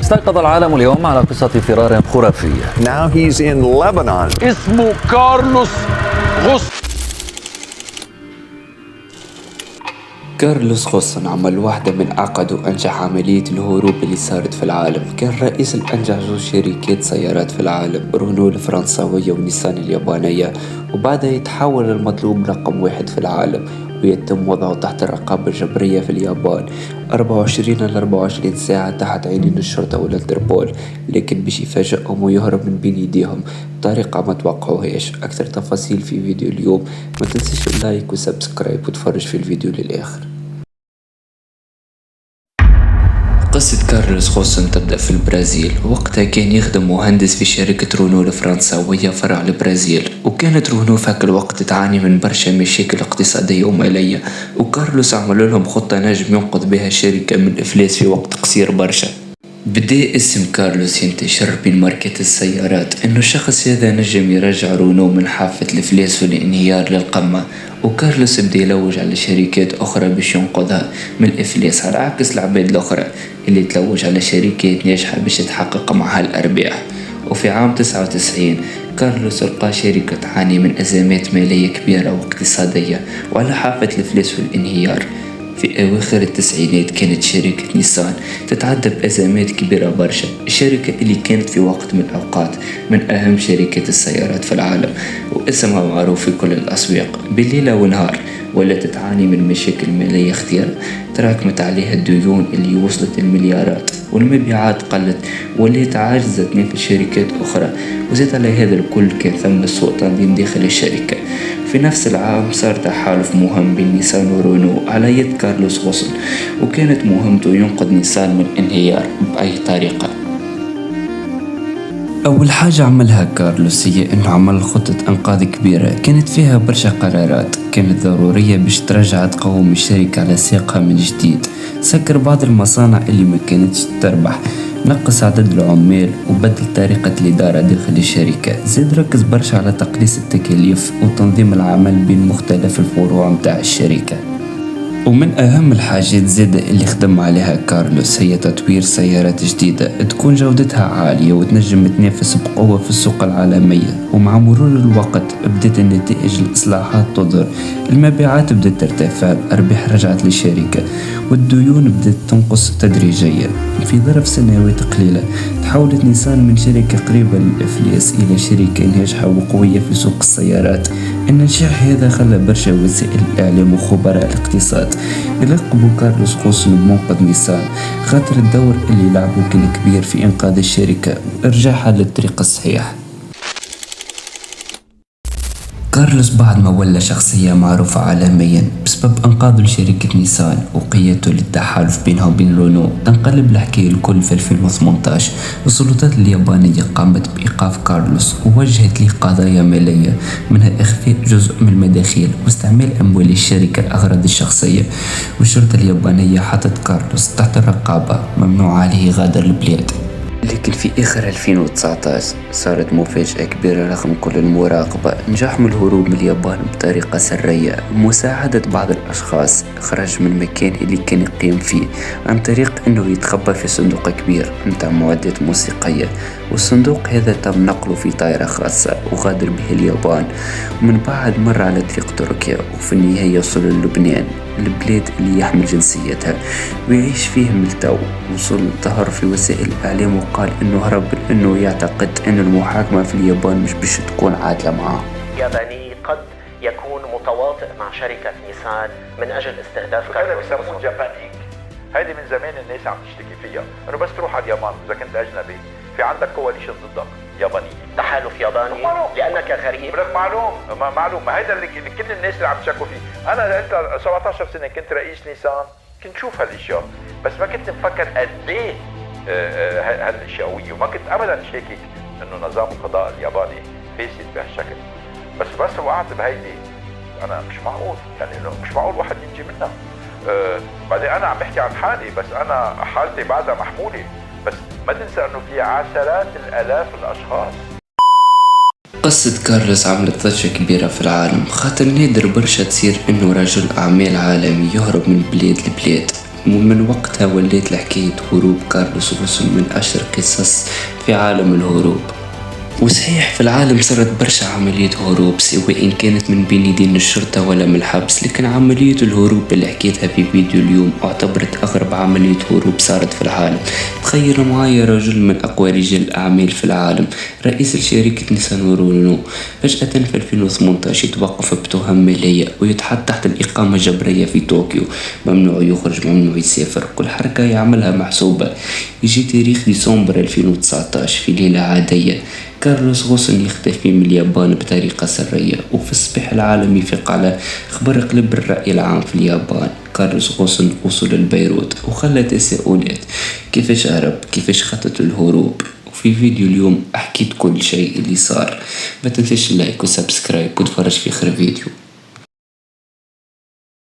استيقظ العالم اليوم على قصة فرار خرافية. Now he's in Lebanon. اسمه كارلوس غوسن. كارلوس غوسن عمل واحدة من أعقد وأنجح عملية الهروب اللي صارت في العالم. كان رئيس الأنجح ذو شركات سيارات في العالم، رونو الفرنساوية ونيسان اليابانية، وبعدها يتحول المطلوب رقم 1 في العالم ويتم وضعه تحت الرقابة الجبرية في اليابان 24 إلى 24 ساعة تحت عينين الشرطة والانتربول، لكن باش يفاجئهم ويهرب من بين ايديهم بطريقة ما توقعوهاش. أكثر تفاصيل في فيديو اليوم، ما تنسيش اللايك وسبسكرايب وتفرج في الفيديو للآخر. قصة كارلوس غوسن تبدأ في البرازيل. وقتها كان يخدم مهندس في شركة رونو الفرنساوية فرع البرازيل، وكانت رونو في هاك الوقت تعاني من برشا مشاكل اقتصادية ومالية، وكارلوس عمل لهم خطة نجم ينقذ بها الشركة من الإفلاس في وقت قصير برشا. بدأ اسم كارلوس ينتشر بين ماركة السيارات انه الشخص هذا نجم يرجع رونو من حافة الإفلاس والانهيار للقمة، وكارلوس بدا يلوج على شركات أخرى باش ينقذها من الإفلاس، على عكس العباد الأخرى اللي تلوج على شركات ناجحة باش تحقق معها الأرباح. وفي عام 99 كارلوس لقى شركة تعاني من أزمات مالية كبيرة واقتصادية وعلى حافة الإفلاس والانهيار. في أواخر التسعينات كانت شركة نيسان تتعدى بأزمات كبيرة برشا، الشركة اللي كانت في وقت من الأوقات من أهم شركات السيارات في العالم واسمها معروف في كل الأسواق. بالليلة ونهار ولا تتعاني من مشاكل مالية خطيرة، تراكمت عليها الديون اللي وصلت المليارات، والمبيعات قلت واللي عاجزة تنافس شركات أخرى، وزيد على هذا الكل كان ثم سوء تنظيم داخل الشركة. في نفس العام صار تحالف مهم بين نيسان ورونو على يد كارلوس غوسن، وكانت مهمته ينقذ نيسان من الانهيار بأي طريقة. أول حاجة عملها كارلوس هي أنه عمل خطة إنقاذ كبيرة كانت فيها برشا قرارات كانت ضرورية باش ترجع تقوم الشركة على ساقها من جديد. سكر بعض المصانع اللي ما كانتش تربح، نقص عدد العمال وبدل طريقة الإدارة داخل الشركة، زاد ركز برشا على تقليص التكاليف وتنظيم العمل بين مختلف الفروع متاع الشركة. ومن أهم الحاجات زادة اللي خدم عليها كارلوس هي تطوير سيارات جديدة تكون جودتها عالية وتنجم تنافس بقوة في السوق العالمية. ومع مرور الوقت بدأت النتائج الإصلاحات تظهر، المبيعات بدأت ترتفع، الأرباح رجعت للشركة، والديون بدأت تنقص تدريجيا. في ظرف سنوات قليلة تحولت نيسان من شركة قريبة للإفلاس إلى شركة ناجحة وقوية في سوق السيارات. النجاح هذا خلى برشا وسائل الإعلام وخبراء الاقتصاد يلقبوا كارلوس غوسن بمنقذ نيسان، خاطر الدور اللي لعبه كان كبير في إنقاذ الشركة وإرجاعها للطريق الصحيح. كارلوس بعد ما ولا شخصية معروفة عالميا بسبب انقاذه لشركة نيسان وقيادته للتحالف بينها وبين رونو، تنقلب الحكاية الكل في 2018. السلطات اليابانية قامت بإيقاف كارلوس ووجهت له قضايا مالية، منها إخفاء جزء من المداخيل واستعمال أموال الشركة لأغراض الشخصية. والشرطة اليابانية حطت كارلوس تحت الرقابة، ممنوع عليه يغادر البلاد. لكن في آخر 2019 صارت مفاجأة كبيرة رغم كل المراقبة. نجح من الهروب من اليابان بطريقة سرية، مساعدة بعض الأشخاص خرج من المكان اللي كان يقيم فيه عن طريق أنه يتخبى في صندوق كبير متاع معدات موسيقية، والصندوق هذا تم نقله في طائرة خاصة وغادر به اليابان، ومن بعد مر على طريق تركيا وفي النهاية وصل للبنان، البلاد اللي يحمل جنسيتها ويعيش فيه ملتو. وصل ظهر في وسائل الإعلام وقال إنه هرب، إنه يعتقد إن المحاكمة في اليابان مش باش تكون عادلة معه. ياباني قد يكون متواطئ مع شركة نيسان من أجل استهداف كارلوس غوسن. جابانيك هيدي من زمان الناس عم تشتكي فيها، إنه بس تروح على اليابان إذا كنت أجنبي في عندك كواليشن ضدك يابانية، تحالف ياباني لأنك غريب. لك معلوم ما هيدا اللي كل الناس اللي عم تشكوا فيه. أنا أنت 17 سنة كنت رئيس نيسان كنت شوف هالاشياء، بس ما كنت مفكر قد ايه هالاشياء، وما كنت ابدا شاكك انه نظام القضاء الياباني فاسد بهالشكل. بس وقعت بهيدي انا مش معقول، يعني انه مش معقول واحد ينجي منها. بعدين انا عم بحكي عن حالي، بس انا حالتي بعدها محمولة، بس ما تنسى انه في عشرات الالاف الاشخاص. قصة كارلوس عملت ضجة كبيرة في العالم، خاطر نادر برشا تصير انه رجل اعمال عالمي يهرب من بلاد لبلاد ومن وقتها وليت لحكاية هروب كارلوس غوسن من أشهر قصص في عالم الهروب. وصحيح في العالم صارت برشا عملية هروب سواء إن كانت من بين يدين الشرطة ولا من الحبس، لكن عملية الهروب اللي حكيتها في فيديو اليوم اعتبرت أغرب عملية هروب صارت في العالم. تخيلوا معايا رجل من أقوى رجال الأعمال في العالم، رئيس شركة نيسان رونو، فجأة في 2018 يتوقف بتهم مالية ويتحط تحت الإقامة الجبرية في طوكيو، ممنوع يخرج ممنوع يسافر، كل حركة يعملها محسوبة. يجي تاريخ ديسمبر 2019 في ليلة عادية كارلوس غوسن يختفي من اليابان بطريقة سرية، وفي الصباح العالمي يفيق على خبر قلب الرأي العام في اليابان. كارلوس غوسن وصل لبيروت وخلى تساؤلات، كيفاش هرب، كيفاش خطط الهروب. وفي فيديو اليوم أحكيت كل شيء اللي صار. ما تنساش اللايك وسبسكرايب وتفرج في آخر فيديو.